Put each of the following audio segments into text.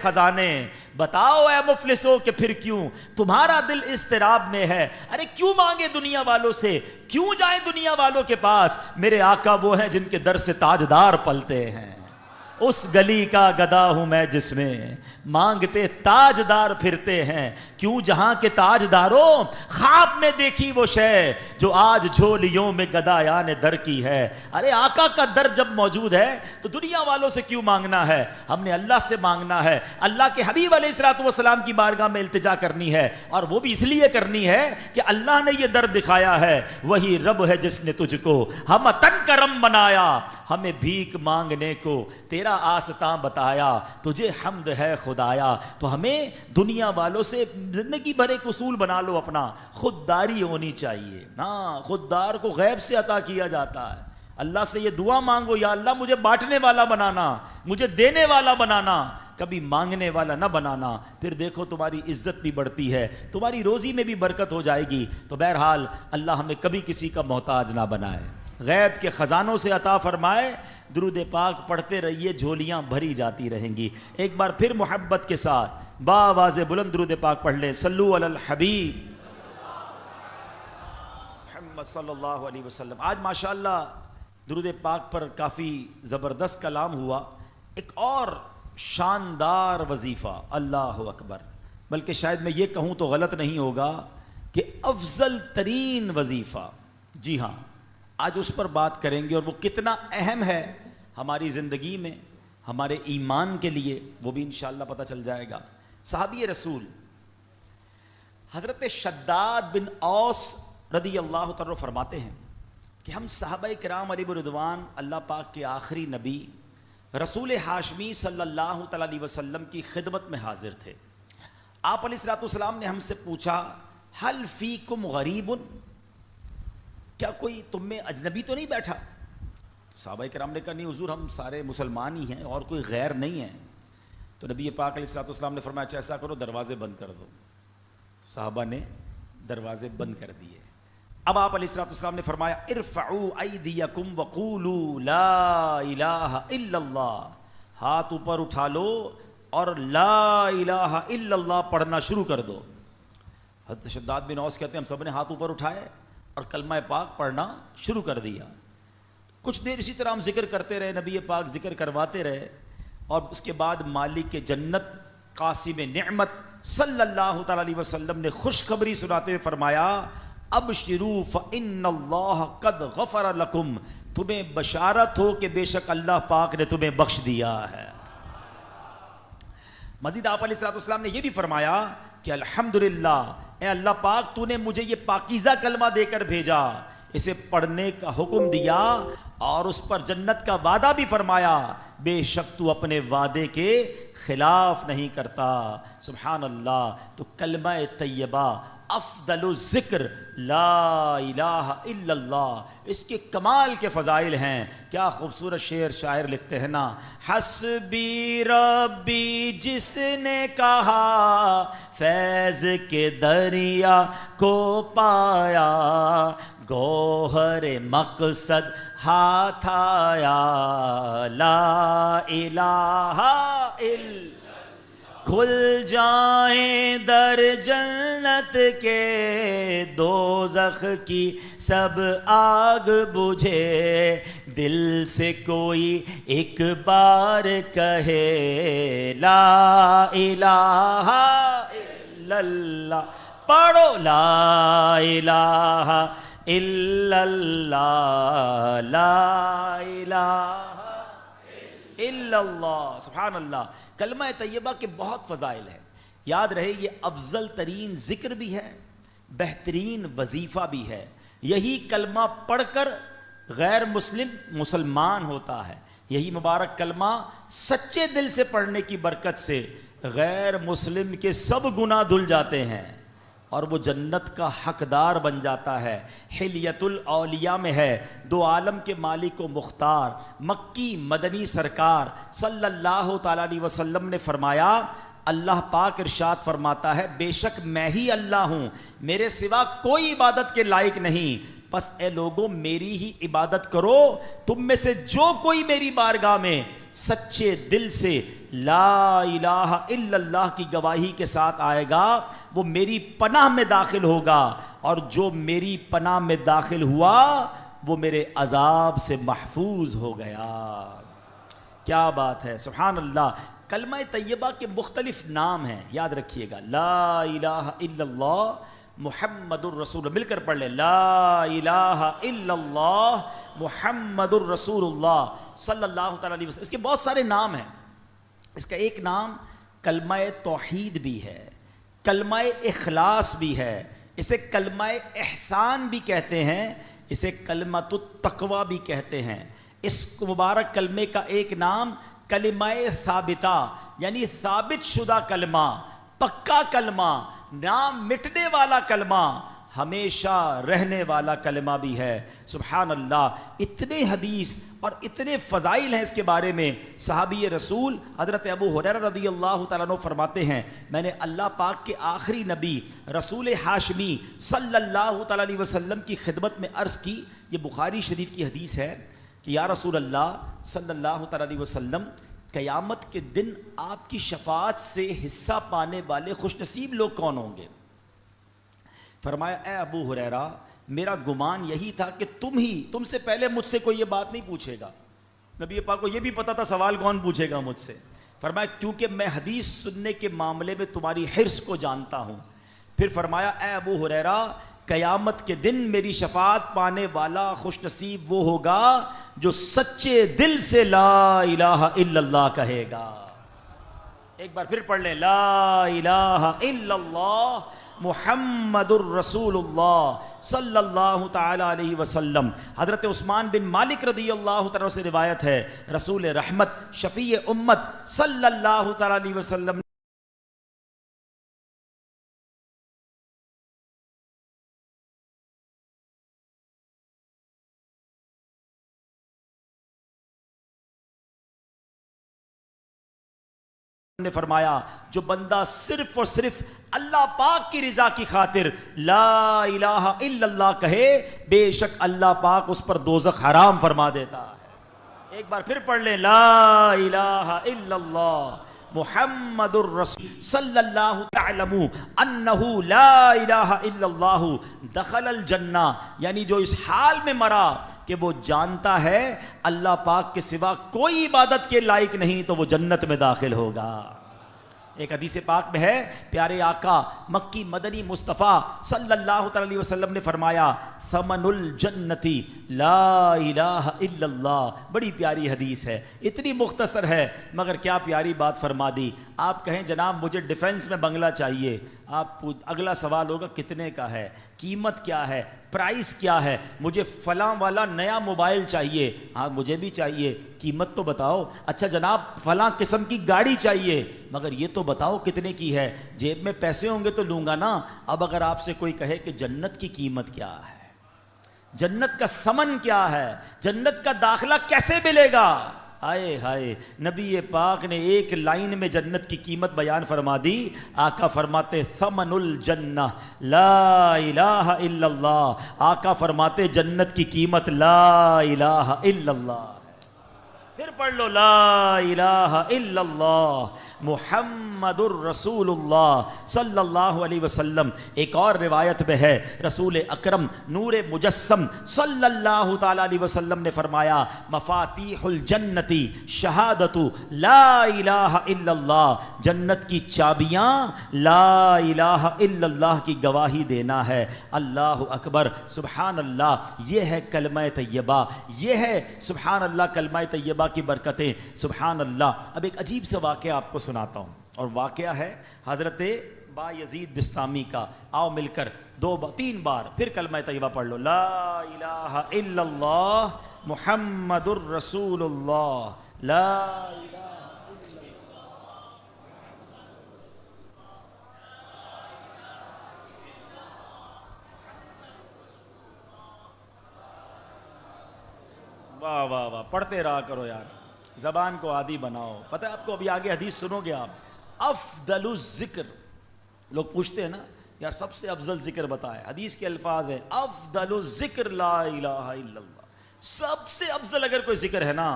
خزانے، بتاؤ اے مفلسو کہ پھر کیوں تمہارا دل اضطراب میں ہے؟ ارے کیوں مانگے دنیا والوں سے، کیوں جائیں دنیا والوں کے پاس؟ میرے آقا وہ ہیں جن کے در سے تاجدار پلتے ہیں۔ اس گلی کا گدا ہوں میں جس میں مانگتے تاجدار پھرتے ہیں، کیوں جہاں کے تاجداروں خواب میں دیکھی وہ شے جو آج جھولیوں میں گدایان در کی ہے۔ ارے آقا کا در جب موجود ہے تو دنیا والوں سے کیوں مانگنا ہے؟ ہم نے اللہ سے مانگنا ہے، اللہ کے حبیب علیہ الصلوۃ والسلام کی بارگاہ میں التجا کرنی ہے، اور وہ بھی اس لیے کرنی ہے کہ اللہ نے یہ در دکھایا ہے، وہی رب ہے جس نے تجھ کو ہم تن کرم بنایا، ہمیں بھیک مانگنے کو تیرا آستاں بتایا، تجھے حمد ہے خدایا۔ تو ہمیں دنیا والوں سے زندگی بھر ایک اصول بنا لو اپنا، خودداری ہونی چاہیے نا۔ خوددار کو غیب سے عطا کیا جاتا ہے۔ اللہ سے یہ دعا مانگو، یا اللہ مجھے بانٹنے والا بنانا، مجھے دینے والا بنانا، کبھی مانگنے والا نہ بنانا۔ پھر دیکھو تمہاری عزت بھی بڑھتی ہے، تمہاری روزی میں بھی برکت ہو جائے گی۔ تو بہرحال اللہ ہمیں کبھی کسی کا محتاج نہ بنائے، غیب کے خزانوں سے عطا فرمائے۔ درود پاک پڑھتے رہیے، جھولیاں بھری جاتی رہیں گی۔ ایک بار پھر محبت کے ساتھ باواز بلند درود پاک پڑھ لیں، صلو علی الحبیب محمد صلی اللہ علیہ وسلم۔ آج ماشاءاللہ درود پاک پر کافی زبردست کلام ہوا۔ ایک اور شاندار وظیفہ، اللہ اکبر، بلکہ شاید میں یہ کہوں تو غلط نہیں ہوگا کہ افضل ترین وظیفہ، جی ہاں، آج اس پر بات کریں گے، اور وہ کتنا اہم ہے ہماری زندگی میں، ہمارے ایمان کے لیے، وہ بھی انشاءاللہ پتہ چل جائے گا۔ صحابی رسول حضرت شداد بن اوس رضی اللہ تعالیٰ فرماتے ہیں کہ ہم صحابہ کرام علیہ رضوان اللہ پاک کے آخری نبی رسول ہاشمی صلی اللہ تعالیٰ علیہ وسلم کی خدمت میں حاضر تھے۔ آپ علیہ الصلوۃ والسلام نے ہم سے پوچھا، حل فیکم غریب، کیا کوئی تم میں اجنبی تو نہیں بیٹھا؟ تو صحابہ کرام نے کہا نہیں حضور، ہم سارے مسلمان ہی ہیں اور کوئی غیر نہیں ہے۔ تو نبی پاک علیہ الصلوۃ والسلام نے فرمایا اچھا ایسا کرو، دروازے بند کر دو۔ صحابہ نے دروازے بند کر دیے۔ اب آپ علیہ الصلوۃ والسلام نے فرمایا ارفعوا ایدیکم وقولوا لا الہ الا اللہ، ہاتھ اوپر اٹھا لو اور لا الہ الا اللہ پڑھنا شروع کر دو۔ حضرت شداد بن اوس کہتے ہیں ہم سب نے ہاتھ اوپر اٹھائے اور کلمہ پاک پڑھنا شروع کر دیا۔ کچھ دیر اسی طرح ہم ذکر کرتے رہے، نبی پاک ذکر کرواتے رہے، اور اس کے بعد مالک جنت قاسم نعمت صلی اللہ تعالیٰ علیہ وسلم نے خوشخبری سناتے ہوئے فرمایا ابشروا فإن اللہ قد غفر لکم، تمہیں بشارت ہو کہ بے شک اللہ پاک نے تمہیں بخش دیا ہے۔ مزید آپ علیہ الصلوۃ والسلام نے یہ بھی فرمایا کہ الحمدللہ، اے اللہ پاک تو نے مجھے یہ پاکیزہ کلمہ دے کر بھیجا، اسے پڑھنے کا حکم دیا اور اس پر جنت کا وعدہ بھی فرمایا، بے شک تو اپنے وعدے کے خلاف نہیں کرتا۔ سبحان اللہ۔ تو کلمہ طیبہ افضل الذکر لا الہ الا اللہ، اس کے کمال کے فضائل ہیں۔ کیا خوبصورت شعر شاعر لکھتے ہیں نا، حسبی ربی جس نے کہا فیض کے دریا کو پایا، گوہر مقصد ہاتھ آیا، لا الہ الا، کھل جائیں در جنت کے، دوزخ کی سب آگ بجھے، دل سے کوئی ایک بار کہے لا الہ الا اللہ، پڑھو لا الہ الا اللہ، لا الہ الا اللہ۔ سبحان اللہ۔ کلمہ طیبہ کے بہت فضائل ہیں، یاد رہے یہ افضل ترین ذکر بھی ہے، بہترین وظیفہ بھی ہے۔ یہی کلمہ پڑھ کر غیر مسلم مسلمان ہوتا ہے، یہی مبارک کلمہ سچے دل سے پڑھنے کی برکت سے غیر مسلم کے سب گناہ دھل جاتے ہیں اور وہ جنت کا حقدار بن جاتا ہے۔ حلیت الاولیاء میں ہے، دو عالم کے مالک و مختار مکی مدنی سرکار صلی اللہ تعالیٰ علیہ وسلم نے فرمایا، اللہ پاک ارشاد فرماتا ہے بے شک میں ہی اللہ ہوں، میرے سوا کوئی عبادت کے لائق نہیں، پس اے لوگوں میری ہی عبادت کرو، تم میں سے جو کوئی میری بارگاہ میں سچے دل سے لا الہ الا اللہ کی گواہی کے ساتھ آئے گا وہ میری پناہ میں داخل ہوگا، اور جو میری پناہ میں داخل ہوا وہ میرے عذاب سے محفوظ ہو گیا۔ کیا بات ہے، سبحان اللہ۔ کلمہ طیبہ کے مختلف نام ہیں، یاد رکھیے گا، لا الہ الا اللہ محمد الرسول، مل کر پڑھ لیں، لا الہ الا اللہ محمد الرسول اللہ صلی اللہ تعالیٰ علیہ وسلم۔ اس کے بہت سارے نام ہیں۔ اس کا ایک نام کلمہ توحید بھی ہے، کلمہ اخلاص بھی ہے، اسے کلمہ احسان بھی کہتے ہیں، اسے کلمۃ التقوی بھی کہتے ہیں۔ اس مبارک کلمے کا ایک نام کلمہ ثابتہ، یعنی ثابت شدہ کلمہ، پکا کلمہ، نام مٹنے والا کلمہ، ہمیشہ رہنے والا کلمہ بھی ہے۔ سبحان اللہ، اتنے حدیث اور اتنے فضائل ہیں اس کے بارے میں۔ صحابی رسول حضرت ابو ہریرہ رضی اللہ تعالیٰ عنہ فرماتے ہیں، میں نے اللہ پاک کے آخری نبی رسول ہاشمی صلی اللہ تعالیٰ علیہ وسلم کی خدمت میں عرض کی، یہ بخاری شریف کی حدیث ہے کہ یا رسول اللہ صلی اللہ تعالیٰ علیہ وسلم، قیامت کے دن آپ کی شفاعت سے حصہ پانے والے خوش نصیب لوگ کون ہوں گے؟ فرمایا اے ابو ہریرہ، میرا گمان یہی تھا کہ تم سے پہلے مجھ سے کوئی یہ بات نہیں پوچھے گا۔ نبی پاک کو یہ بھی پتا تھا سوال کون پوچھے گا مجھ سے۔ فرمایا کیونکہ میں حدیث سننے کے معاملے میں تمہاری حرص کو جانتا ہوں۔ پھر فرمایا اے ابو ہریرہ، قیامت کے دن میری شفاعت پانے والا خوش نصیب وہ ہوگا جو سچے دل سے لا الہ الا اللہ کہے گا۔ ایک بار پھر پڑھ لیں، لا الہ الا اللہ محمد الرسول اللہ صلی اللہ تعالی علیہ وسلم۔ حضرت عثمان بن مالک رضی اللہ تعالیٰ سے روایت ہے، رسول رحمت شفیع امت صلی اللہ تعالی علیہ وسلم نے فرمایا، جو بندہ صرف اور صرف اللہ پاک کی رضا کی خاطر لا الہ الا اللہ کہے، بے شک اللہ پاک اس پر دوزخ حرام فرما دیتا ہے۔ ایک بار پھر پڑھ لیں، لا الہ الا اللہ محمد الرسول صلی اللہ تعلموا انہ لا الہ الا اللہ دخل الجنہ، یعنی جو اس حال میں مرا کہ وہ جانتا ہے اللہ پاک کے سوا کوئی عبادت کے لائق نہیں تو وہ جنت میں داخل ہوگا۔ ایک حدیث پاک میں ہے، پیارے آقا مکی مدنی مصطفیٰ صلی اللہ تعالی علیہ وسلم نے فرمایا، ثمن الجنتی لا الہ الا اللہ۔ بڑی پیاری حدیث ہے، اتنی مختصر ہے مگر کیا پیاری بات فرما دی۔ آپ کہیں جناب مجھے ڈیفنس میں بنگلہ چاہیے، آپ اگلا سوال ہوگا کتنے کا ہے، قیمت کیا ہے، پرائس کیا ہے، مجھے فلاں والا نیا موبائل چاہیے، ہاں مجھے بھی چاہیے، قیمت تو بتاؤ۔ اچھا جناب فلاں قسم کی گاڑی چاہیے، مگر یہ تو بتاؤ کتنے کی ہے، جیب میں پیسے ہوں گے تو لوں گا نا۔ اب اگر آپ سے کوئی کہے کہ جنت کی قیمت کیا ہے، جنت کا ثمن کیا ہے، جنت کا داخلہ کیسے ملے گا، آئے ہائے، نبی پاک نے ایک لائن میں جنت کی قیمت بیان فرما دی۔ آقا فرماتے ثمن الجنہ لا الہ الا اللہ، آقا فرماتے جنت کی قیمت لا الہ الا اللہ۔ پھر پڑھ لو، لا الہ الا اللہ محمد الرسول اللہ صلی اللہ علیہ وسلم۔ ایک اور روایت میں ہے، رسول اکرم نور مجسم صلی اللہ تعالی علیہ وسلم نے فرمایا، مفاتیح الجنتی شہادت لا الہ الا اللہ، جنت کی چابیاں لا الہ الا اللہ کی گواہی دینا ہے۔ اللہ اکبر، سبحان اللہ، یہ ہے کلمہ طیبہ، یہ ہے سبحان اللہ کلمہ طیبہ کی برکتیں، سبحان اللہ۔ اب ایک عجیب سا واقعہ آپ کو سناتا ہوں، اور واقعہ ہے حضرت با یزید بستامی کا۔ آؤ مل کر تین بار پھر کلمہ طیبہ پڑھ لو، لا الہ الا اللہ محمد الرسول اللہ، لا الہ واہ واہ واہ، پڑھتے رہا کرو یار، زبان کو عادی بناؤ۔ پتہ ہے آپ کو، ابھی آگے حدیث سنو گے آپ، افضل الذکر، لوگ پوچھتے ہیں نا یا سب سے افضل ذکر بتائے. حدیث کے الفاظ ہیں افضل الذکر لا الہ الا اللہ. سب سے افضل اگر کوئی ذکر ہے نا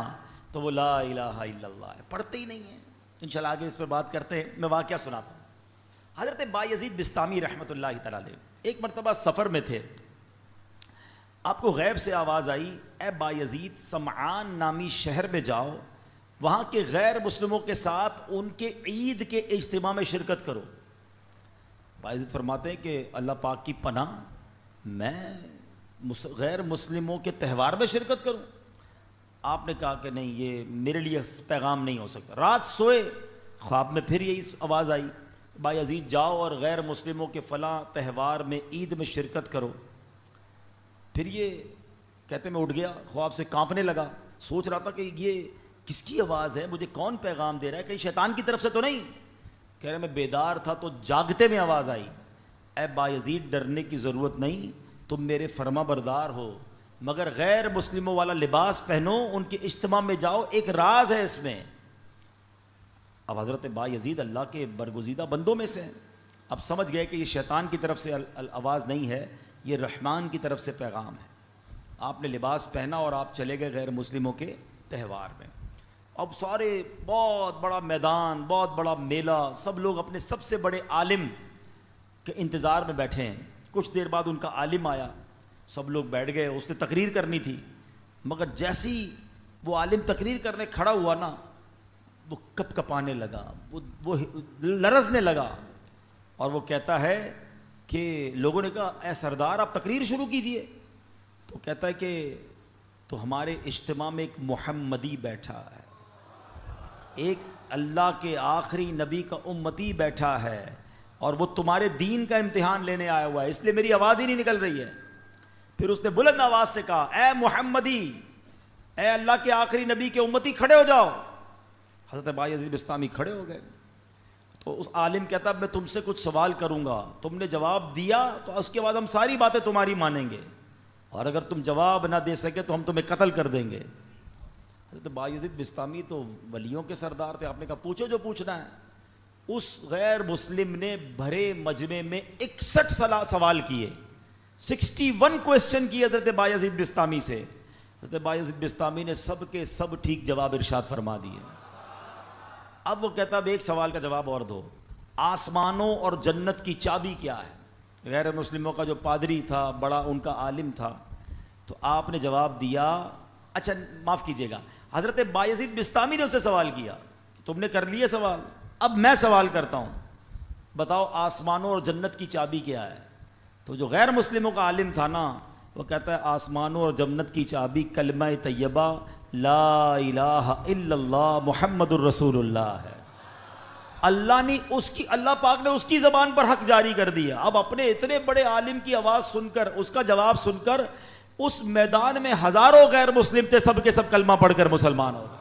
تو وہ لا الہ الا اللہ ہے. پڑھتے ہی نہیں ہیں. انشاءاللہ آگے اس پر بات کرتے ہیں. میں واقعہ سناتا ہوں. حضرت بایزید بسطامی رحمۃ اللہ تعالی علیہ ایک مرتبہ سفر میں تھے. آپ کو غیب سے آواز آئی اے بایزید سمعان نامی شہر میں جاؤ, وہاں کے غیر مسلموں کے ساتھ ان کے عید کے اجتماع میں شرکت کرو. بایزید فرماتے ہیں کہ اللہ پاک کی پناہ, میں غیر مسلموں کے تہوار میں شرکت کروں؟ آپ نے کہا کہ نہیں, یہ میرے لیے پیغام نہیں ہو سکتا. رات سوئے, خواب میں پھر یہی آواز آئی بایزید جاؤ اور غیر مسلموں کے فلاں تہوار میں عید میں شرکت کرو. پھر یہ کہتے میں اٹھ گیا, خواب سے کانپنے لگا, سوچ رہا تھا کہ یہ کس کی آواز ہے, مجھے کون پیغام دے رہا ہے, کہیں شیطان کی طرف سے تو نہیں. کہہ رہے میں بیدار تھا تو جاگتے میں آواز آئی اے بایزید ڈرنے کی ضرورت نہیں, تم میرے فرما بردار ہو, مگر غیر مسلموں والا لباس پہنو, ان کے اجتماع میں جاؤ, ایک راز ہے اس میں. اب حضرت بایزید اللہ کے برگزیدہ بندوں میں سے ہیں. اب سمجھ گئے کہ یہ شیطان کی طرف سے آواز نہیں ہے, یہ رحمان کی طرف سے پیغام ہے. آپ نے لباس پہنا اور آپ چلے گئے غیر مسلموں کے تہوار میں. اب سارے بہت بڑا میدان, بہت بڑا میلہ, سب لوگ اپنے سب سے بڑے عالم کے انتظار میں بیٹھے ہیں. کچھ دیر بعد ان کا عالم آیا, سب لوگ بیٹھ گئے, اس نے تقریر کرنی تھی, مگر جیسی وہ عالم تقریر کرنے کھڑا ہوا نا, وہ کپ کپانے لگا, وہ لرزنے لگا, اور وہ کہتا ہے کہ لوگوں نے کہا اے سردار آپ تقریر شروع کیجئے. تو کہتا ہے کہ تو ہمارے اجتماع میں ایک محمدی بیٹھا ہے, ایک اللہ کے آخری نبی کا امتی بیٹھا ہے, اور وہ تمہارے دین کا امتحان لینے آیا ہوا ہے, اس لیے میری آواز ہی نہیں نکل رہی ہے. پھر اس نے بلند آواز سے کہا اے محمدی, اے اللہ کے آخری نبی کے امتی کھڑے ہو جاؤ. حضرت بایزید بسطامی کھڑے ہو گئے. تو اس عالم کہتا میں تم سے کچھ سوال کروں گا, تم نے جواب دیا تو اس کے بعد ہم ساری باتیں تمہاری مانیں گے, اور اگر تم جواب نہ دے سکے تو ہم تمہیں قتل کر دیں گے. حضرت بایزید بسطامی تو ولیوں کے سردار تھے. آپ نے کہا پوچھو جو پوچھنا ہے. اس غیر مسلم نے بھرے مجمع میں 61 سوال کیے, 61 کوسچن کیے حضرت بایزید بسطامی سے. حضرت بایزید بسطامی نے سب کے سب ٹھیک جواب ارشاد فرما دیے. اب وہ کہتا اب ایک سوال کا جواب اور دو, آسمانوں اور جنت کی چابی کیا ہے؟ غیر مسلموں کا جو پادری تھا, بڑا ان کا عالم تھا, تو آپ نے جواب دیا. اچھا معاف کیجیے گا, حضرت بایزید بسطامی نے اسے سوال کیا, تم نے کر لیے سوال, اب میں سوال کرتا ہوں, بتاؤ آسمانوں اور جنت کی چابی کیا ہے؟ تو جو غیر مسلموں کا عالم تھا نا, وہ کہتا ہے آسمانوں اور جنت کی چابی کلمہ طیبہ لا الہ الا اللہ محمد الرسول اللہ ہے. اللہ نے اللہ پاک نے اس کی زبان پر حق جاری کر دیا. اب اپنے اتنے بڑے عالم کی آواز سن کر, اس کا جواب سن کر, اس میدان میں ہزاروں غیر مسلم تھے, سب کے سب کلمہ پڑھ کر مسلمان ہو گئے.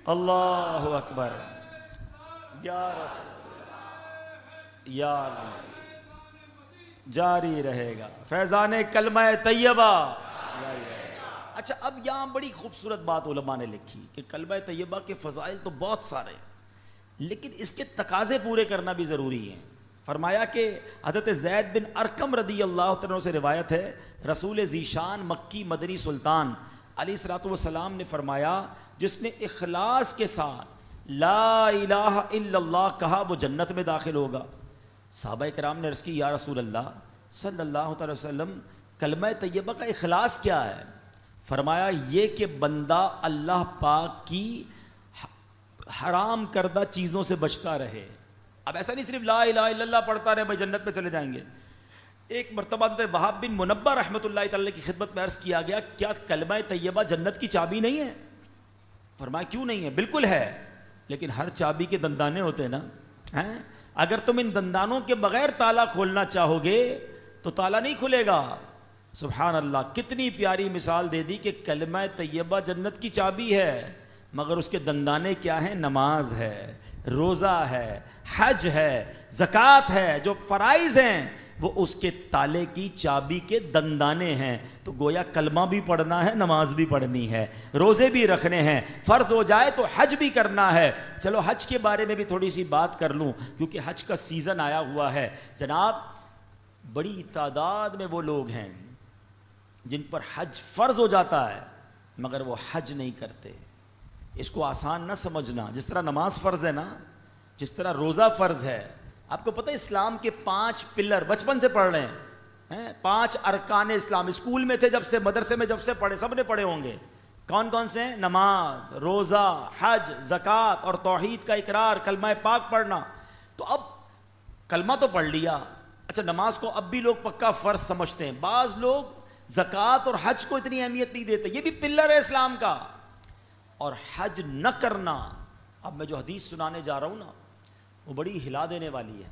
اللہ اکبر, یا رسول یا اللہ, جاری رہے گا فیضان کلمہ طیبہ. اچھا اب یہاں بڑی خوبصورت بات علماء نے لکھی کہ کلمہ طیبہ کے فضائل تو بہت سارے ہیں, لیکن اس کے تقاضے پورے کرنا بھی ضروری ہیں. فرمایا کہ حضرت زید بن ارقم رضی اللہ عنہ سے روایت ہے, رسول ذیشان مکی مدنی سلطان علیہ الصلوۃ والسلام نے فرمایا جس نے اخلاص کے ساتھ لا الہ الا اللہ کہا وہ جنت میں داخل ہوگا. صحابہ کرام نے عرض کی یا رسول اللہ صلی اللہ علیہ وسلم کلمہ طیبہ کا اخلاص کیا ہے؟ فرمایا یہ کہ بندہ اللہ پاک کی حرام کردہ چیزوں سے بچتا رہے. اب ایسا نہیں صرف لا الہ الا اللہ پڑھتا رہے بھائی جنت میں چلے جائیں گے. ایک مرتبہ حضرت وہاب بن منبہ رحمۃ اللہ تعالی کی خدمت میں عرض کیا گیا کیا کلمہ طیبہ جنت کی چابی نہیں ہے؟ فرمایا کیوں نہیں ہے, بالکل ہے, لیکن ہر چابی کے دندانے ہوتے ہیں نا, اگر تم ان دندانوں کے بغیر تالا کھولنا چاہو گے تو تالا نہیں کھلے گا. سبحان اللہ, کتنی پیاری مثال دے دی کہ کلمہ طیبہ جنت کی چابی ہے, مگر اس کے دندانے کیا ہیں؟ نماز ہے, روزہ ہے, حج ہے, زکوٰۃ ہے, جو فرائض ہیں وہ اس کے تالے کی چابی کے دندانے ہیں. تو گویا کلمہ بھی پڑھنا ہے, نماز بھی پڑھنی ہے, روزے بھی رکھنے ہیں, فرض ہو جائے تو حج بھی کرنا ہے. چلو حج کے بارے میں بھی تھوڑی سی بات کر لوں, کیونکہ حج کا سیزن آیا ہوا ہے. جناب بڑی تعداد میں وہ لوگ ہیں جن پر حج فرض ہو جاتا ہے مگر وہ حج نہیں کرتے. اس کو آسان نہ سمجھنا. جس طرح نماز فرض ہے نا, جس طرح روزہ فرض ہے. آپ کو پتہ ہے اسلام کے 5 پلر بچپن سے پڑھ رہے ہیں, 5 ارکان اسلام. اسکول میں تھے جب سے, مدرسے میں جب سے پڑھے, سب نے پڑھے ہوں گے. کون کون سے ہیں؟ نماز, روزہ, حج, زکوٰۃ اور توحید کا اقرار, کلمہ پاک پڑھنا. تو اب کلمہ تو پڑھ لیا, اچھا نماز کو اب بھی لوگ پکا فرض سمجھتے ہیں. بعض لوگ زکوٰۃ اور حج کو اتنی اہمیت نہیں دیتے, یہ بھی پلر ہے اسلام کا. اور حج نہ کرنا, اب میں جو حدیث سنانے جا رہا ہوں نا وہ بڑی ہلا دینے والی ہے.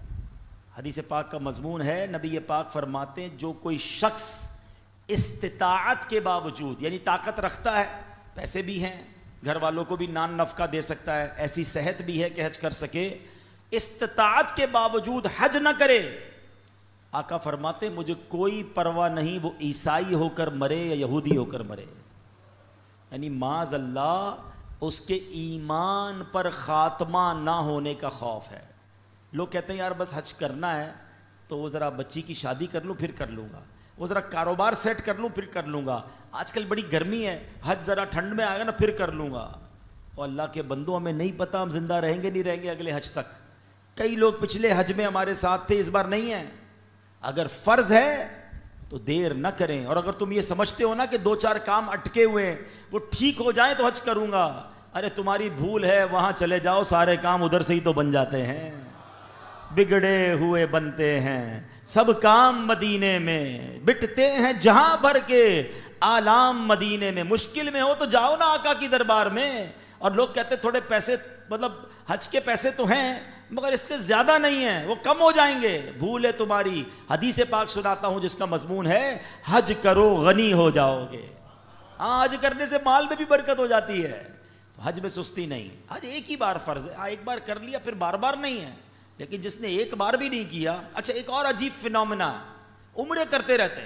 حدیث پاک کا مضمون ہے, نبی پاک فرماتے ہیں جو کوئی شخص استطاعت کے باوجود, یعنی طاقت رکھتا ہے, پیسے بھی ہیں, گھر والوں کو بھی نان نفقہ دے سکتا ہے, ایسی صحت بھی ہے کہ حج کر سکے, استطاعت کے باوجود حج نہ کرے, آقا فرماتے مجھے کوئی پرواہ نہیں وہ عیسائی ہو کر مرے یا یہودی ہو کر مرے. یعنی معاذ اللہ اس کے ایمان پر خاتمہ نہ ہونے کا خوف ہے. لوگ کہتے ہیں یار بس حج کرنا ہے تو وہ ذرا بچی کی شادی کر لوں پھر کر لوں گا, وہ ذرا کاروبار سیٹ کر لوں پھر کر لوں گا, آج کل بڑی گرمی ہے, حج ذرا ٹھنڈ میں آئے گا نا پھر کر لوں گا. اور اللہ کے بندوں ہمیں نہیں پتہ ہم زندہ رہیں گے نہیں رہیں گے اگلے حج تک. کئی لوگ پچھلے حج میں ہمارے ساتھ تھے, اس بار نہیں ہیں. اگر فرض ہے تو دیر نہ کریں, اور اگر تم یہ سمجھتے ہو نا کہ 2-4 کام اٹکے ہوئے ہیں وہ ٹھیک ہو جائیں تو حج کروں گا, ارے تمہاری بھول ہے, وہاں چلے جاؤ, سارے کام ادھر سے ہی تو بن جاتے ہیں. بگڑے ہوئے بنتے ہیں سب کام مدینے میں, بٹتے ہیں جہاں بھر کے آلام مدینے میں. مشکل میں ہو تو جاؤ نا آقا کی دربار میں. اور لوگ کہتے تھوڑے پیسے, مطلب حج کے پیسے تو ہیں مگر اس سے زیادہ نہیں ہیں, وہ کم ہو جائیں گے. بھول ہے تمہاری. حدیث پاک سناتا ہوں جس کا مضمون ہے حج کرو غنی ہو جاؤ گے. ہاں حج کرنے سے مال میں بھی برکت ہو جاتی ہے, تو حج میں سستی نہیں. حج ایک ہی بار فرض ہے, ایک بار کر لیا پھر بار بار نہیں ہے. لیکن جس نے ایک بار بھی نہیں کیا, اچھا ایک اور عجیب فینومینا, عمرے کرتے رہتے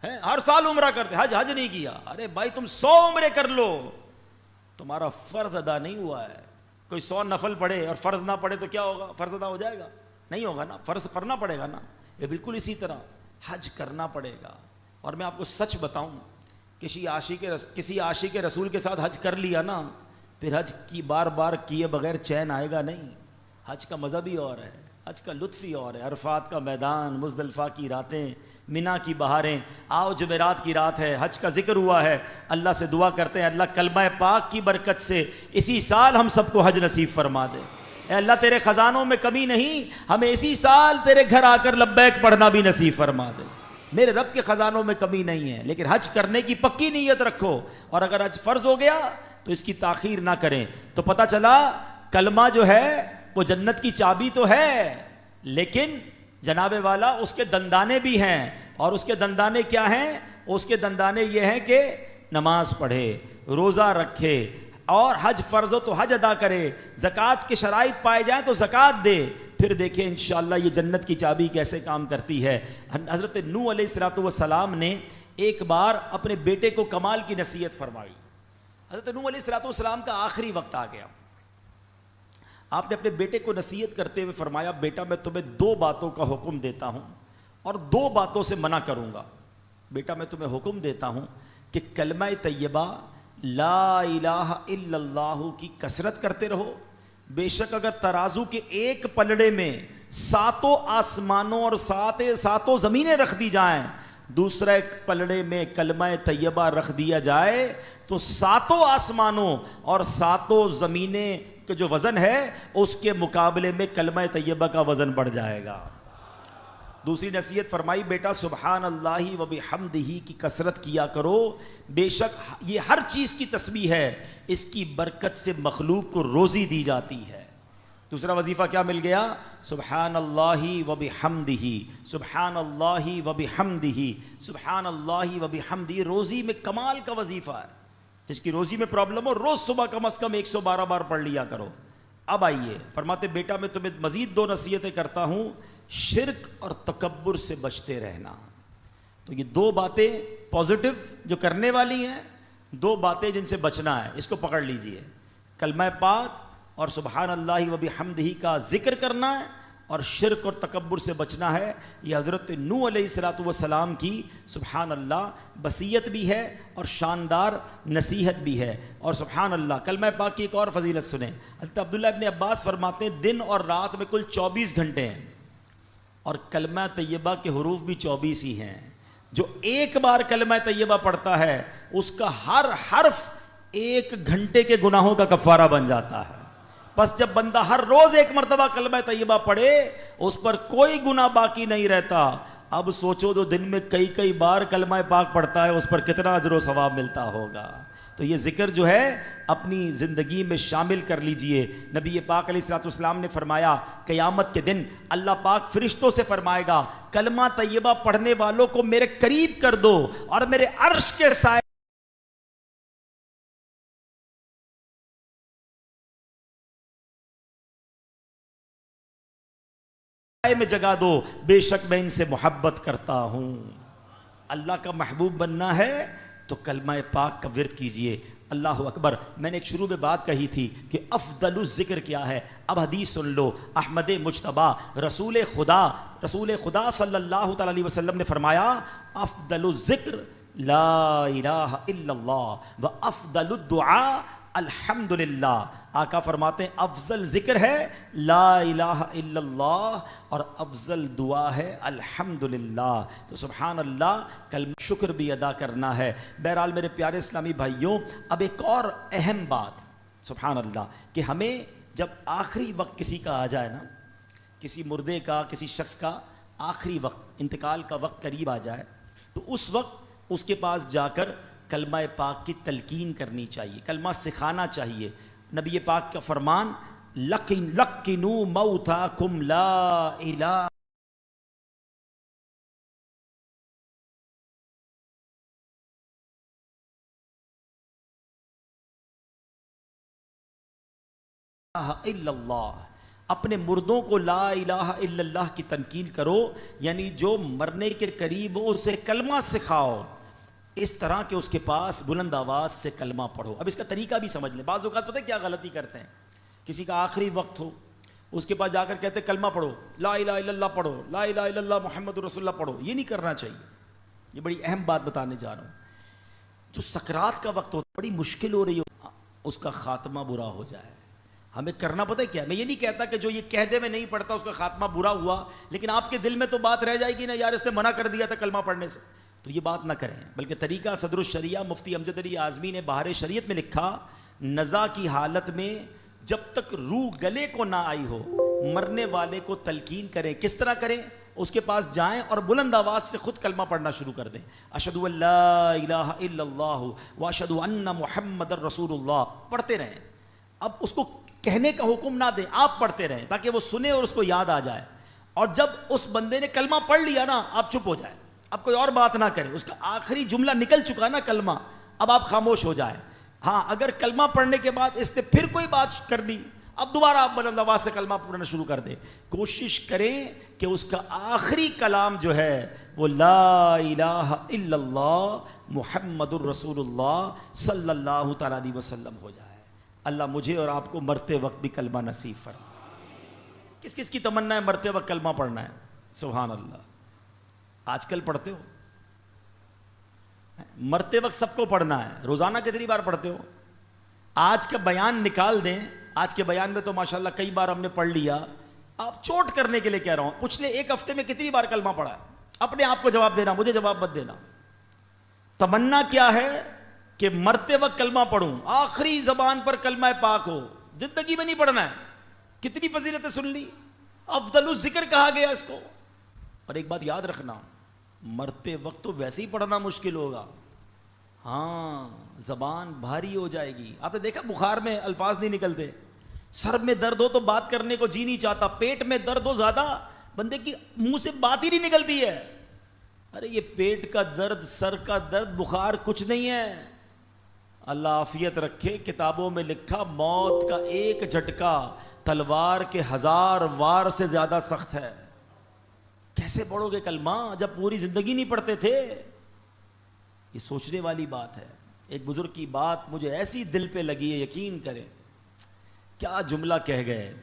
ہیں, ہر سال عمرہ کرتے, حج نہیں کیا. ارے بھائی تم 100 عمرے کر لو, تمہارا فرض ادا نہیں ہوا ہے. کوئی 100 نفل پڑھے اور فرض نہ پڑھے تو کیا ہوگا؟ فرض ادا ہو جائے گا؟ نہیں ہوگا نا, فرض کرنا پڑے گا نا. یہ بالکل اسی طرح حج کرنا پڑے گا. اور میں آپ کو سچ بتاؤں, کسی عاشق رسول کے ساتھ حج کر لیا نا, پھر حج کی بار بار کیے بغیر چین آئے گا نہیں. حج کا مزہ بھی اور ہے, حج کا لطف ہی اور ہے. عرفات کا میدان, مزدلفہ کی راتیں, مینا کی بہاریں, آؤ جمعرات کی رات ہے, حج کا ذکر ہوا ہے. اللہ سے دعا کرتے ہیں اللہ کلمہ پاک کی برکت سے اسی سال ہم سب کو حج نصیب فرما دے. اے اللہ تیرے خزانوں میں کمی نہیں, ہمیں اسی سال تیرے گھر آ کر لبیک پڑھنا بھی نصیب فرما دے. میرے رب کے خزانوں میں کمی نہیں ہے, لیکن حج کرنے کی پکی نیت رکھو. اور اگر حج فرض ہو گیا تو اس کی تاخیر نہ کریں. تو پتہ چلا کلمہ جو ہے وہ جنت کی چابی تو ہے, لیکن جناب والا اس کے دندانے بھی ہیں. اور اس کے دندانے کیا ہیں؟ اس کے دندانے یہ ہیں کہ نماز پڑھے, روزہ رکھے, اور حج فرض ہو تو حج ادا کرے, زکوٰۃ کے شرائط پائے جائیں تو زکوٰۃ دے. پھر دیکھیں انشاءاللہ یہ جنت کی چابی کیسے کام کرتی ہے. حضرت نوح علیہ السلام نے ایک بار اپنے بیٹے کو کمال کی نصیحت فرمائی. حضرت نوح علیہ السلام کا آخری وقت آ گیا. آپ نے اپنے بیٹے کو نصیحت کرتے ہوئے فرمایا, بیٹا میں تمہیں 2 باتوں کا حکم دیتا ہوں اور 2 باتوں سے منع کروں گا. بیٹا میں تمہیں حکم دیتا ہوں کہ کلمہ طیبہ لا الہ الا اللہ کی کثرت کرتے رہو. بے شک اگر ترازو کے ایک پلڑے میں 7 آسمانوں اور 7 زمینیں رکھ دی جائیں, دوسرے ایک پلڑے میں کلمہ طیبہ رکھ دیا جائے تو 7 آسمانوں اور 7 زمینیں کہ جو وزن ہے اس کے مقابلے میں کلمہ طیبہ کا وزن بڑھ جائے گا. دوسری نصیحت فرمائی, بیٹا سبحان اللہ و بحمدہ کی کثرت کیا کرو, بے شک یہ ہر چیز کی تسبیح ہے, اس کی برکت سے مخلوق کو روزی دی جاتی ہے. دوسرا وظیفہ کیا مل گیا؟ سبحان اللہ و بحمدہ, سبحان اللہ و بحمدہ, سبحان اللہ و بحمدہ. روزی میں کمال کا وظیفہ ہے. جس کی روزی میں پرابلم ہو روز صبح کم از کم 112 بار پڑھ لیا کرو. اب آئیے فرماتے بیٹا میں تمہیں مزید 2 نصیحتیں کرتا ہوں شرک اور تکبر سے بچتے رہنا. تو یہ دو باتیں پازیٹو جو کرنے والی ہیں, دو باتیں جن سے بچنا ہے, اس کو پکڑ لیجئے. کلمہ پاک اور سبحان اللہ و بحمدہ کا ذکر کرنا ہے, اور شرک اور تکبر سے بچنا ہے. یہ حضرت نوح علیہ الصلوۃ والسلام کی سبحان اللہ وصیت بھی ہے اور شاندار نصیحت بھی ہے. اور سبحان اللہ کلمہ پاک کی ایک اور فضیلت سنیں. حضرت عبداللہ ابن عباس فرماتے ہیں دن اور رات میں کل 24 گھنٹے ہیں, اور کلمہ طیبہ کے حروف بھی 24 ہی ہیں. جو ایک بار کلمہ طیبہ پڑھتا ہے اس کا ہر حرف 1 گھنٹے کے گناہوں کا کفارہ بن جاتا ہے. بس جب بندہ ہر روز ایک مرتبہ کلمہ طیبہ پڑھے اس پر کوئی گناہ باقی نہیں رہتا. اب سوچو جو دن میں کئی بار کلمہ پاک پڑھتا ہے اس پر کتنا اجر و ثواب ملتا ہوگا. تو یہ ذکر جو ہے اپنی زندگی میں شامل کر لیجئے. نبی پاک علیہ الصلوۃ والسلام نے فرمایا قیامت کے دن اللہ پاک فرشتوں سے فرمائے گا کلمہ طیبہ پڑھنے والوں کو میرے قریب کر دو اور میرے عرش کے سائے میں جگا دو, بے شک میں ان سے محبت کرتا ہوں. اللہ کا محبوب بننا ہے تو کلمہ پاک کا ورد کیجئے. اللہ اکبر. میں نے ایک شروع میں بات کہی تھی کہ افضل الذکر کیا ہے. اب حدیث سن لو. احمد مجتبیٰ رسول خدا صلی اللہ تعالی علیہ وسلم نے فرمایا افضل الذکر لا الہ الا اللہ و افضل الدعاء الحمدللہ. آقا فرماتے ہیں افضل ذکر ہے لا الہ الا اللہ اور افضل دعا ہے الحمدللہ. تو سبحان اللہ کلمہ شکر بھی ادا کرنا ہے. بہرحال میرے پیارے اسلامی بھائیوں, اب ایک اور اہم بات سبحان اللہ کہ ہمیں جب آخری وقت کسی کا آ جائے نا, کسی مردے کا, کسی شخص کا آخری وقت انتقال کا وقت قریب آ جائے, تو اس وقت اس کے پاس جا کر کلمہ پاک کی تلقین کرنی چاہیے, کلمہ سکھانا چاہیے. نبی پاک کا فرمان لقنوا موتاکم لا الہ الا اللہ. اپنے مردوں کو لا الہ الا اللہ کی تلقین کرو, یعنی جو مرنے کے قریب ہو اسے کلمہ سکھاؤ, اس طرح کہ اس کے پاس بلند آواز سے کلمہ پڑھو. اب اس کا طریقہ بھی سمجھ لیں. بعض اوقات پتہ ہے کیا غلطی کرتے ہیں, کسی کا آخری وقت ہو اس کے پاس جا کر کہتے ہیں کلمہ پڑھو, لا الہ الا اللہ پڑھو, لا الہ الا اللہ محمد رسول اللہ پڑھو. یہ نہیں کرنا چاہیے. یہ بڑی اہم بات بتانے جا رہا ہوں. جو سکرات کا وقت ہوتا ہے بڑی مشکل ہو رہی ہو, اس کا خاتمہ برا ہو جائے, ہمیں کرنا پتہ ہے کیا. میں یہ نہیں کہتا کہ جو یہ کہہ دے میں نہیں پڑھتا اس کا خاتمہ برا ہوا, لیکن آپ کے دل میں تو بات رہ جائے گی نا, یار اس نے منع کر دیا تھا کلمہ پڑھنے سے. تو یہ بات نہ کریں, بلکہ طریقہ صدر الشریعہ مفتی امجد علی اعظمی نے بہار شریعت میں لکھا نزا کی حالت میں جب تک روح گلے کو نہ آئی ہو مرنے والے کو تلقین کریں. کس طرح کریں؟ اس کے پاس جائیں اور بلند آواز سے خود کلمہ پڑھنا شروع کر دیں. اشہدو ان لا الہ الا اللہ واشہدو ان محمد رسول اللہ پڑھتے رہیں. اب اس کو کہنے کا حکم نہ دیں, آپ پڑھتے رہیں تاکہ وہ سنے اور اس کو یاد آ جائے. اور جب اس بندے نے کلمہ پڑھ لیا نا, آپ چپ ہو جائیں, اب کوئی اور بات نہ کریں. اس کا آخری جملہ نکل چکا نا کلمہ, اب آپ خاموش ہو جائیں. ہاں اگر کلمہ پڑھنے کے بعد اس نے پھر کوئی بات کر دی, اب دوبارہ آپ بلند آواز سے کلمہ پڑھنا شروع کر دیں. کوشش کریں کہ اس کا آخری کلام جو ہے وہ لا الہ الا اللہ محمد الرسول اللہ صلی اللہ تعالیٰ علیہ وسلم ہو جائے. اللہ مجھے اور آپ کو مرتے وقت بھی کلمہ نصیب فرمائے. کس کس کی تمنا ہے مرتے وقت کلمہ پڑھنا ہے؟ سبحان اللہ. آج کل پڑھتے ہو؟ مرتے وقت سب کو پڑھنا ہے. روزانہ کتنی بار پڑھتے ہو؟ آج کا بیان نکال دیں, آج کے بیان میں تو ماشاءاللہ کئی بار ہم نے پڑھ لیا. آپ چوٹ کرنے کے لیے کہہ رہا ہوں, پچھلے ایک ہفتے میں کتنی بار کلمہ پڑھا ہے؟ اپنے آپ کو جواب دینا, مجھے جواب مت دینا. تمنا کیا ہے کہ مرتے وقت کلمہ پڑھوں, آخری زبان پر کلمہ پاک ہو. زندگی میں نہیں پڑھنا ہے. کتنی فضیلتیں سن لی, افضل الذکر کہا گیا اس کو. اور ایک بات یاد رکھنا, مرتے وقت تو ویسے ہی پڑھنا مشکل ہوگا, ہاں زبان بھاری ہو جائے گی. آپ نے دیکھا بخار میں الفاظ نہیں نکلتے, سر میں درد ہو تو بات کرنے کو جی نہیں چاہتا, پیٹ میں درد ہو زیادہ بندے کی منہ سے بات ہی نہیں نکلتی ہے. ارے یہ پیٹ کا درد, سر کا درد, بخار کچھ نہیں ہے. اللہ عافیت رکھے. کتابوں میں لکھا موت کا ایک جھٹکا تلوار کے 1000 وار سے زیادہ سخت ہے. کیسے پڑھو گے کلمہ جب پوری زندگی نہیں پڑھتے تھے؟ یہ سوچنے والی بات ہے. ایک بزرگ کی بات مجھے ایسی دل پہ لگی ہے, یقین کریں. کیا جملہ کہہ گئے,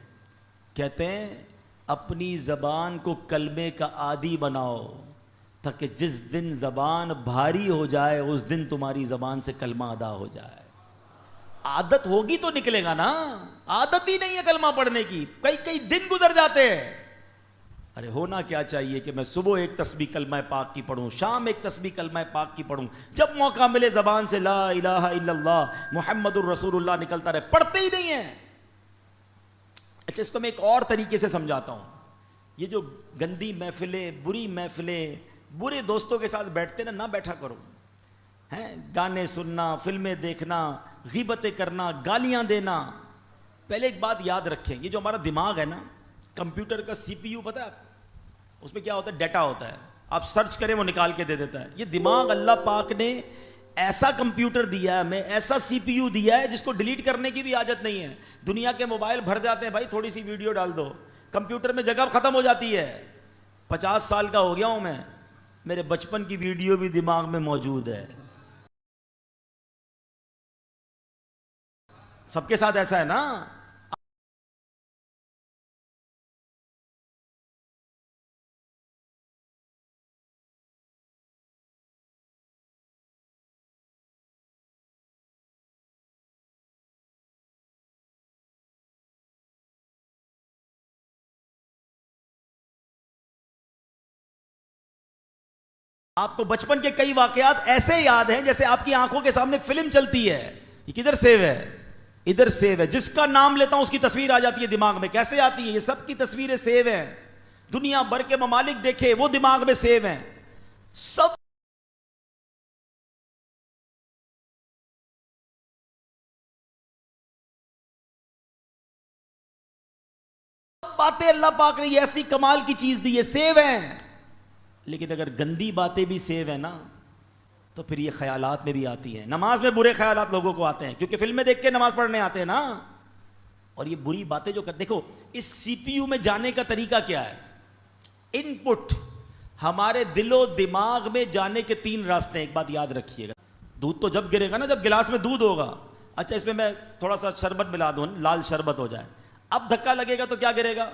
کہتے ہیں اپنی زبان کو کلمے کا عادی بناؤ تاکہ جس دن زبان بھاری ہو جائے اس دن تمہاری زبان سے کلمہ ادا ہو جائے. عادت ہوگی تو نکلے گا نا, عادت ہی نہیں ہے کلمہ پڑھنے کی, کئی کئی دن گزر جاتے ہیں. ارے ہونا کیا چاہیے کہ میں صبح ایک تسبیح کلمہ پاک کی پڑھوں, شام ایک تسبیح کلمہ پاک کی پڑھوں, جب موقع ملے زبان سے لا الہ الا اللہ محمد الرسول اللہ نکلتا رہے. پڑھتے ہی نہیں ہیں. اچھا اس کو میں ایک اور طریقے سے سمجھاتا ہوں. یہ جو گندی محفلیں, بری محفلیں, برے دوستوں کے ساتھ بیٹھتے نا, نہ بیٹھا کرو. ہیں گانے سننا, فلمیں دیکھنا, غیبتیں کرنا, گالیاں دینا. پہلے ایک بات یاد رکھیں, یہ جو ہمارا دماغ ہے نا, کمپیوٹر کا سی پی یو پتہ ہے اس میں کیا ہوتا ہے, ڈیٹا ہوتا ہے, آپ سرچ کریں وہ نکال کے دے دیتا ہے. یہ دماغ اللہ پاک نے ایسا کمپیوٹر دیا ہے ہمیں, ایسا سی پی یو دیا ہے جس کو ڈیلیٹ کرنے کی بھی حاجت نہیں ہے. دنیا کے موبائل بھر جاتے ہیں, بھائی تھوڑی سی ویڈیو ڈال دو, کمپیوٹر میں جگہ ختم ہو جاتی ہے. 50 سال کا ہو گیا ہوں میں, میرے بچپن کی ویڈیو بھی دماغ میں موجود ہے. سب کے ساتھ ایسا ہے نا. آپ کو بچپن کے کئی واقعات ایسے یاد ہیں جیسے آپ کی آنکھوں کے سامنے فلم چلتی ہے. یہ کدھر سیو ہے, ادھر سیو ہے. جس کا نام لیتا ہوں اس کی تصویر آ جاتی ہے دماغ میں. کیسے آتی ہے؟ یہ سب کی تصویریں سیو ہیں. دنیا بھر کے ممالک دیکھے, وہ دماغ میں سیو ہیں. سب باتیں اللہ پاک نے یہ ایسی کمال کی چیز دی ہے, سیو ہیں. لیکن اگر گندی باتیں بھی سیو ہیں نا تو پھر یہ خیالات میں بھی آتی ہیں. نماز میں برے خیالات لوگوں کو آتے ہیں کیونکہ فلمیں دیکھ کے نماز پڑھنے آتے ہیں نا. اور یہ بری باتیں جو دیکھو, اس سی پی یو میں جانے کا طریقہ کیا ہے؟ ان پٹ ہمارے دل و دماغ میں جانے کے 3 راستے ہیں. ایک بات یاد رکھیے گا, دودھ تو جب گرے گا نا, جب گلاس میں دودھ ہوگا, اچھا اس میں میں تھوڑا سا شربت ملا دوں, لال شربت ہو جائے, اب دھکا لگے گا تو کیا گرے گا؟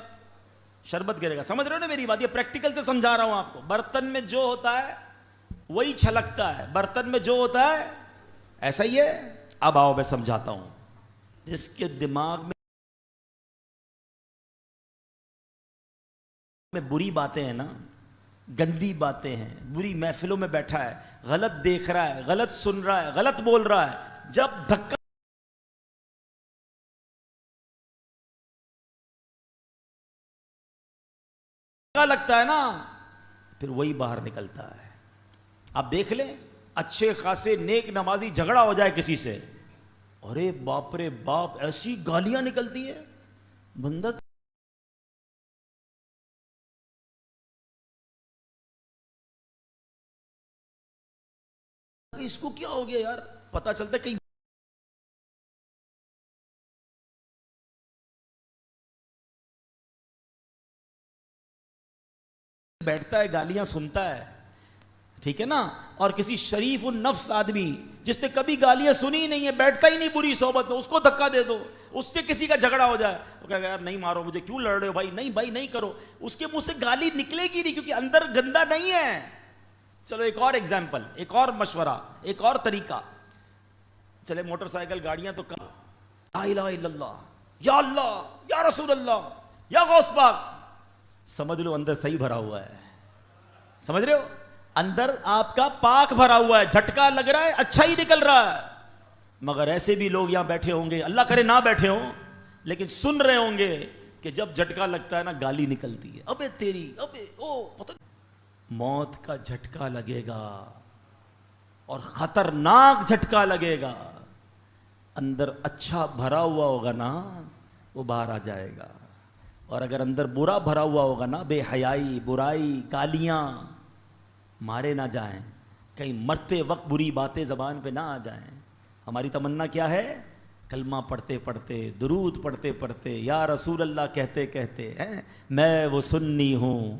شربت گرے گا. سمجھ رہے ہو نا میری بات؟ یہ پریکٹیکل سے سمجھا رہا ہوں آپ کو. برتن میں جو ہوتا ہے وہی چھلکتا ہے, برتن میں جو ہوتا ہے ایسا ہی ہے. اب آؤ میں سمجھاتا ہوں. جس کے دماغ میں بری باتیں ہیں نا, گندی باتیں ہیں, بری محفلوں میں بیٹھا ہے, غلط دیکھ رہا ہے, غلط سن رہا ہے, غلط بول رہا ہے, جب دھکا لگتا ہے نا پھر وہی باہر نکلتا ہے. آپ دیکھ لیں, اچھے خاصے نیک نمازی جھگڑا ہو جائے کسی سے, ارے باپ رے باپ, ایسی گالیاں نکلتی ہے, بندہ اس کو کیا ہو گیا یار. پتا چلتا ہے کہیں بیٹھتا ہے, گالیاں سنتا ہے, ٹھیک ہے نا. اور کسی شریف النفس آدمی جس نے کبھی گالیاں سنی ہی نہیں ہے, بیٹھتا ہی نہیں بری صحبت میں, اس کو دھکا دے دو, اس سے کسی کا جھگڑا ہو جائے, وہ کہے گا یار نہیں مارو مجھے, کیوں لڑ رہے ہو بھائی, نہیں بھائی نہیں کرو. اس کے منہ سے گالی نکلے گی نہیں کیونکہ اندر گندا نہیں ہے. چلو ایک اور ایگزامپل, ایک اور مشورہ, ایک اور طریقہ. چلے موٹر سائیکل گاڑیاں تو کم, لا الہ الا اللہ, یا رسول اللہ, یا غوث پاک, سمجھ لو اندر صحیح بھرا ہوا ہے. سمجھ رہے ہو؟ اندر آپ کا پاک بھرا ہوا ہے, جھٹکا لگ رہا ہے, اچھا ہی نکل رہا ہے. مگر ایسے بھی لوگ یہاں بیٹھے ہوں گے, اللہ کرے نہ بیٹھے ہوں, لیکن سن رہے ہوں گے کہ جب جھٹکا لگتا ہے نا گالی نکلتی ہے, ابے تیری, ابے او, پتہ موت کا جھٹکا لگے گا اور خطرناک جھٹکا لگے گا. اندر اچھا بھرا ہوا ہوگا نا وہ باہر آ جائے گا, اور اگر اندر برا بھرا ہوا ہوگا نا, بے حیائی, برائی, گالیاں, مارے نہ جائیں, کہیں مرتے وقت بری باتیں زبان پہ نہ آ جائیں. ہماری تمنا کیا ہے؟ کلمہ پڑھتے پڑھتے, درود پڑھتے پڑھتے, یا رسول اللہ کہتے کہتے, میں وہ سنی ہوں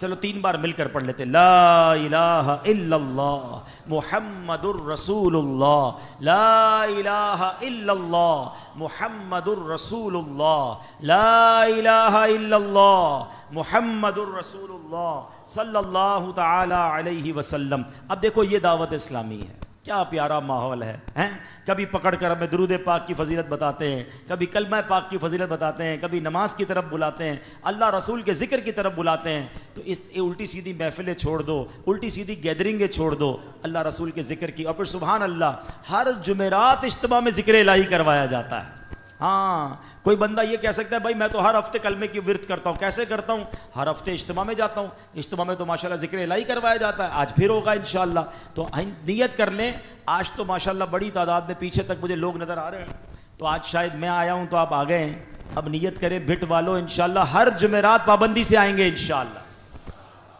چلو 3 بار مل کر پڑھ لیتے. لا الہ الا اللہ محمد الرسول اللہ, لا الہ الا اللہ محمد الرسول اللہ, لا الہ الا اللہ محمد الرسول اللہ صلی اللہ تعالی علیہ وسلم. اب دیکھو یہ دعوت اسلامی ہے, کیا پیارا ماحول ہے, ہیں؟ کبھی پکڑ کر ہمیں درود پاک کی فضیلت بتاتے ہیں, کبھی کلمہ پاک کی فضیلت بتاتے ہیں, کبھی نماز کی طرف بلاتے ہیں, اللہ رسول کے ذکر کی طرف بلاتے ہیں. تو اس الٹی سیدھی محفلیں چھوڑ دو, الٹی سیدھی گیدرنگیں چھوڑ دو, اللہ رسول کے ذکر کی. اور پھر سبحان اللہ ہر جمعرات اجتماع میں ذکر الہی کروایا جاتا ہے. ہاں کوئی بندہ یہ کہہ سکتا ہے بھائی میں تو ہر ہفتے کلمے کی ورد کرتا ہوں. کیسے کرتا ہوں؟ ہر ہفتے اجتماع میں جاتا ہوں, اجتماع میں تو ماشاءاللہ ذکر الہی کروایا جاتا ہے. آج پھر ہوگا انشاءاللہ. تو نیت کر لیں. آج تو ماشاءاللہ بڑی تعداد میں پیچھے تک مجھے لوگ نظر آ رہے ہیں, تو آج شاید میں آیا ہوں تو آپ آ گئے ہیں. اب نیت کریں بھٹ والوں انشاءاللہ ہر جمعرات پابندی سے آئیں گے انشاءاللہ.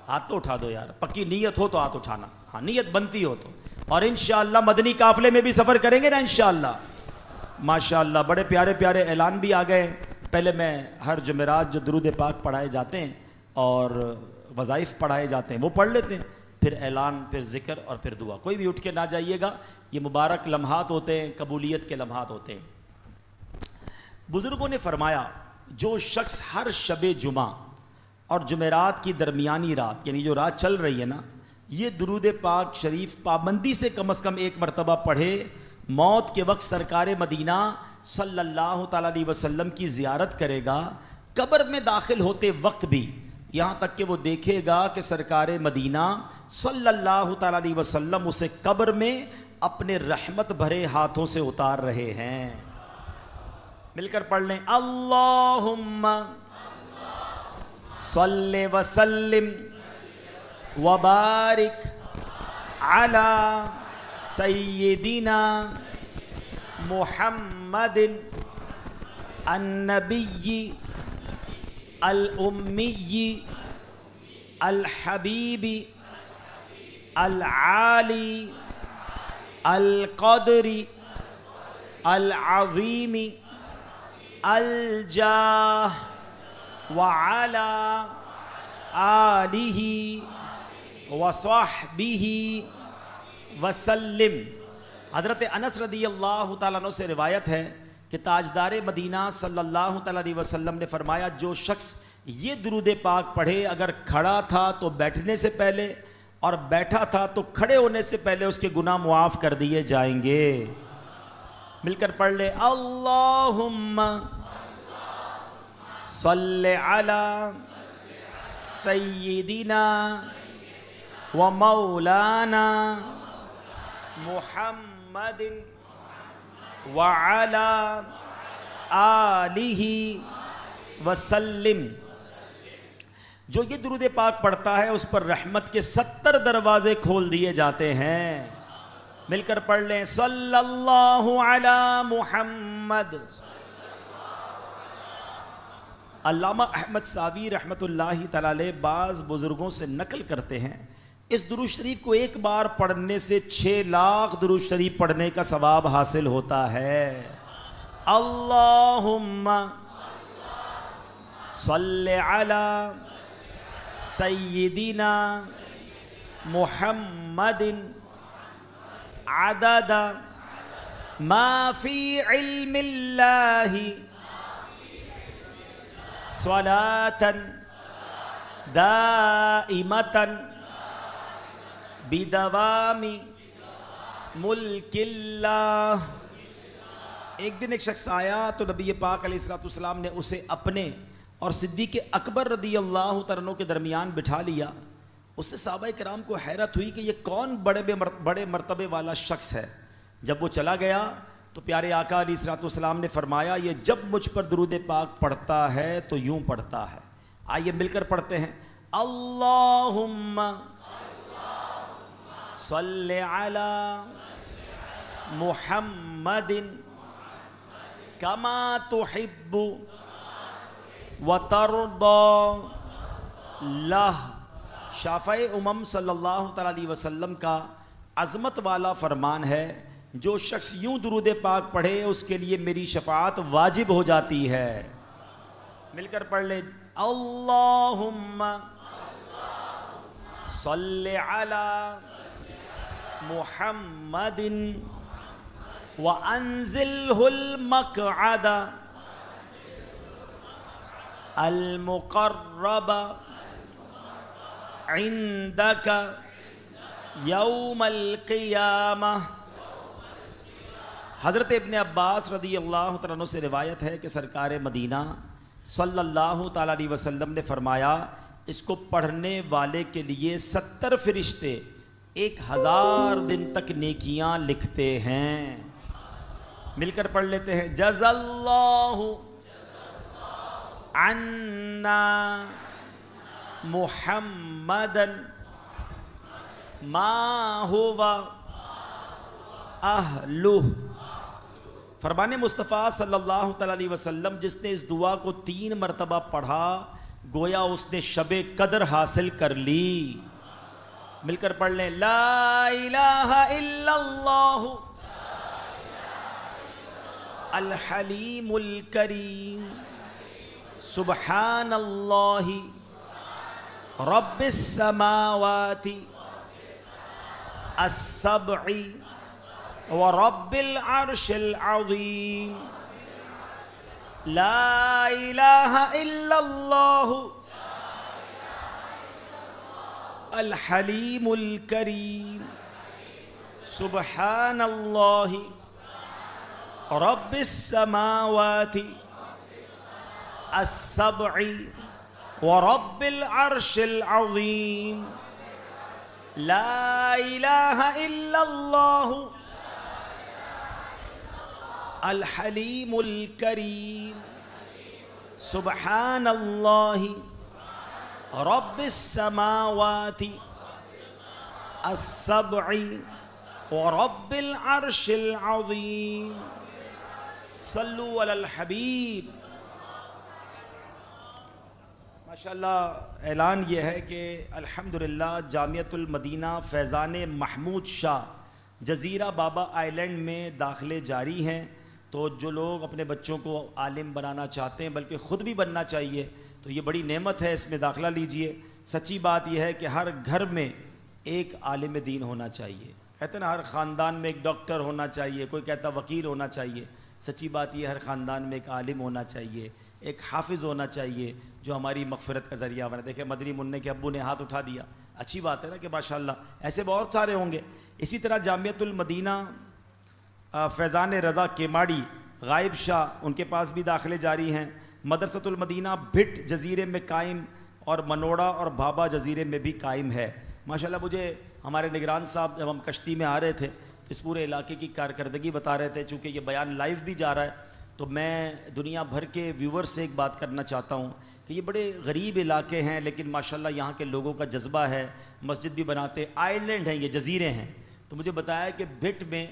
ہاتھ تو اٹھا دو یار, پکی نیت ہو تو ہاتھ اٹھانا, ہاں نیت بنتی ہو تو. اور انشاءاللہ مدنی قافلے میں بھی سفر کریں گے نا انشاءاللہ. ماشاءاللہ بڑے پیارے پیارے اعلان بھی آ گئے. پہلے میں ہر جمعرات جو درود پاک پڑھائے جاتے ہیں اور وظائف پڑھائے جاتے ہیں وہ پڑھ لیتے ہیں, پھر اعلان, پھر ذکر اور پھر دعا. کوئی بھی اٹھ کے نہ جائیے گا, یہ مبارک لمحات ہوتے ہیں, قبولیت کے لمحات ہوتے ہیں. بزرگوں نے فرمایا جو شخص ہر شب جمعہ اور جمعرات کی درمیانی رات, یعنی جو رات چل رہی ہے نا, یہ درود پاک شریف پابندی سے کم از کم 1 مرتبہ پڑھے, موت کے وقت سرکار مدینہ صلی اللہ تعالیٰ علیہ وسلم کی زیارت کرے گا. قبر میں داخل ہوتے وقت بھی یہاں تک کہ وہ دیکھے گا کہ سرکار مدینہ صلی اللہ تعالیٰ علیہ وسلم اسے قبر میں اپنے رحمت بھرے ہاتھوں سے اتار رہے ہیں. مل کر پڑھ لیں. اللہم صلی وسلم وبارک علی سیدنا محمد النبی الامی الحبیب العالی القدر العظیم الجاہ وعلی آلہ وصحبہ وسلم. حضرت انس رضی اللہ تعالیٰ عنہ سے روایت ہے کہ تاجدار مدینہ صلی اللہ تعالیٰ علیہ وسلم نے فرمایا جو شخص یہ درود پاک پڑھے, اگر کھڑا تھا تو بیٹھنے سے پہلے اور بیٹھا تھا تو کھڑے ہونے سے پہلے اس کے گناہ معاف کر دیے جائیں گے. مل کر پڑھ لے. اللہم صلی علی سیدنا و مولانا محمد وعلی آلہ وسلم. جو یہ درود پاک پڑھتا ہے اس پر رحمت کے 70 دروازے کھول دیے جاتے ہیں. مل کر پڑھ لیں. صلی اللہ علی محمد. علامہ احمد ساوی رحمۃ اللہ تعالی علیہ بعض بزرگوں سے نقل کرتے ہیں اس درود شریف کو ایک بار پڑھنے سے 6 لاکھ درود شریف پڑھنے کا ثواب حاصل ہوتا ہے. اللہم صلی علی سیدنا محمد عدد ما فی علم اللہ صلاة دائمة بدوام ملک اللہ. ایک دن ایک شخص آیا تو نبی پاک علیہ الصلوۃ والسلام نے اسے اپنے اور صدیق اکبر رضی اللہ تعالیٰ عنہ کے درمیان بٹھا لیا. اس سے صحابہ کرام کو حیرت ہوئی کہ یہ کون بڑے مرتبے والا شخص ہے. جب وہ چلا گیا تو پیارے آقا علیہ الصلوۃ والسلام نے فرمایا یہ جب مجھ پر درود پاک پڑھتا ہے تو یوں پڑھتا ہے. آئیے مل کر پڑھتے ہیں. اللہم صلی علی محمد کما تحب وترضى لہ. شافعِ امم صلی اللہ تعالیٰ علیہ وسلم کا عظمت والا فرمان ہے جو شخص یوں درود پاک پڑھے اس کے لیے میری شفاعت واجب ہو جاتی ہے. مل کر پڑھ لیں. اللہم صل علی محمد وانزلہ المقعد المقرب عندک یوم القیامہ۔ حضرت ابن عباس رضی اللہ تعالیٰ عنہ سے روایت ہے کہ سرکار مدینہ صلی اللہ تعالیٰ علیہ وسلم نے فرمایا اس کو پڑھنے والے کے لیے 70 فرشتے 1000 دن تک نیکیاں لکھتے ہیں۔ مل کر پڑھ لیتے ہیں، جزا اللہ عنا محمدا ما هو اہلہ۔ فرمان مصطفیٰ صلی اللہ تعالیٰ علیہ وسلم جس نے اس دعا کو 3 مرتبہ پڑھا گویا اس نے شب قدر حاصل کر لی۔ مل کر پڑھ لیں، لا الہ الا اللہ الحلیم الکریم سبحان اللہ رب السماوات السبع ورب العرش العظیم لا الہ الا اللہ الحلیم الکریم سبحان اللہ رب السماوات السبع ورب العرش العظیم لا الہ الا اللہ الحلیم الکریم سبحان اللہ رب السماوات السبع ورب العرش العظیم۔ صلو علی الحبیب۔ ماشاءاللہ اعلان یہ ہے کہ الحمدللہ جامعۃ المدینہ فیضان محمود شاہ جزیرہ بابا آئی لینڈ میں داخلے جاری ہیں، تو جو لوگ اپنے بچوں کو عالم بنانا چاہتے ہیں بلکہ خود بھی بننا چاہیے تو یہ بڑی نعمت ہے، اس میں داخلہ لیجئے۔ سچی بات یہ ہے کہ ہر گھر میں ایک عالم دین ہونا چاہیے، کہتے ہیں نا ہر خاندان میں ایک ڈاکٹر ہونا چاہیے، کوئی کہتا وکیل ہونا چاہیے۔ سچی بات یہ ہر خاندان میں ایک عالم ہونا چاہیے، ایک حافظ ہونا چاہیے جو ہماری مغفرت کا ذریعہ بنے۔ دیکھیں مدنی منع کے ابو نے ہاتھ اٹھا دیا، اچھی بات ہے نا کہ ماشاءاللہ ایسے بہت سارے ہوں گے۔ اسی طرح جامعۃ المدینہ فیضان رضا کیماڑی غائب شاہ ان کے پاس بھی داخلے جاری ہیں۔ مدرسۃ المدینہ بھٹ جزیرے میں قائم اور منوڑا اور بھابا جزیرے میں بھی قائم ہے۔ ماشاءاللہ مجھے ہمارے نگران صاحب جب ہم کشتی میں آ رہے تھے تو اس پورے علاقے کی کارکردگی بتا رہے تھے، چونکہ یہ بیان لائیو بھی جا رہا ہے تو میں دنیا بھر کے ویور سے ایک بات کرنا چاہتا ہوں کہ یہ بڑے غریب علاقے ہیں لیکن ماشاءاللہ یہاں کے لوگوں کا جذبہ ہے، مسجد بھی بناتے، آئی لینڈ ہیں، یہ جزیرے ہیں۔ تو مجھے بتایا کہ بھٹ میں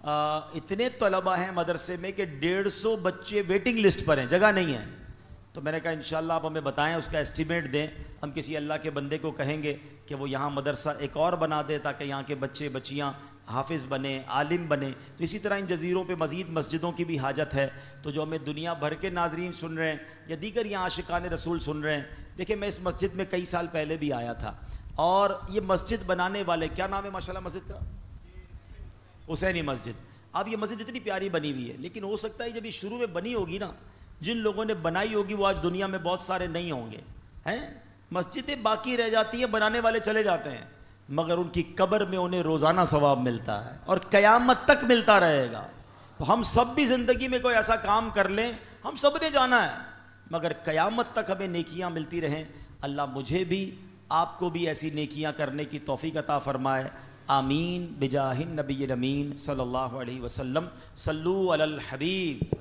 اتنے طلباء ہیں مدرسے میں کہ 150 بچے ویٹنگ لسٹ پر ہیں، جگہ نہیں ہے۔ تو میں نے کہا انشاءاللہ آپ ہمیں بتائیں، اس کا اسٹیمیٹ دیں، ہم کسی اللہ کے بندے کو کہیں گے کہ وہ یہاں مدرسہ ایک اور بنا دے تاکہ یہاں کے بچے بچیاں حافظ بنے، عالم بنے۔ تو اسی طرح ان جزیروں پہ مزید مسجدوں کی بھی حاجت ہے۔ تو جو ہمیں دنیا بھر کے ناظرین سن رہے ہیں یا دیگر یہاں عاشقان رسول سن رہے ہیں، دیکھیں میں اس مسجد میں کئی سال پہلے بھی آیا تھا اور یہ مسجد بنانے والے، کیا نام ہے ماشاءاللہ مسجد کا؟ حسینی مسجد۔ اب یہ مسجد اتنی پیاری بنی ہوئی ہے لیکن ہو سکتا ہے جب یہ شروع میں بنی ہوگی نا، جن لوگوں نے بنائی ہوگی وہ آج دنیا میں بہت سارے نہیں ہوں گے، ہیں مسجدیں باقی رہ جاتی ہیں، بنانے والے چلے جاتے ہیں، مگر ان کی قبر میں انہیں روزانہ ثواب ملتا ہے اور قیامت تک ملتا رہے گا۔ تو ہم سب بھی زندگی میں کوئی ایسا کام کر لیں، ہم سب نے جانا ہے، مگر قیامت تک ہمیں نیکیاں ملتی رہیں۔ اللہ مجھے بھی آپ کو بھی ایسی نیکیاں کرنے کی توفیق عطا فرمائے، آمین بجاہ النبی الامین صلی اللہ علیہ وسلم۔ صلو علی الحبیب۔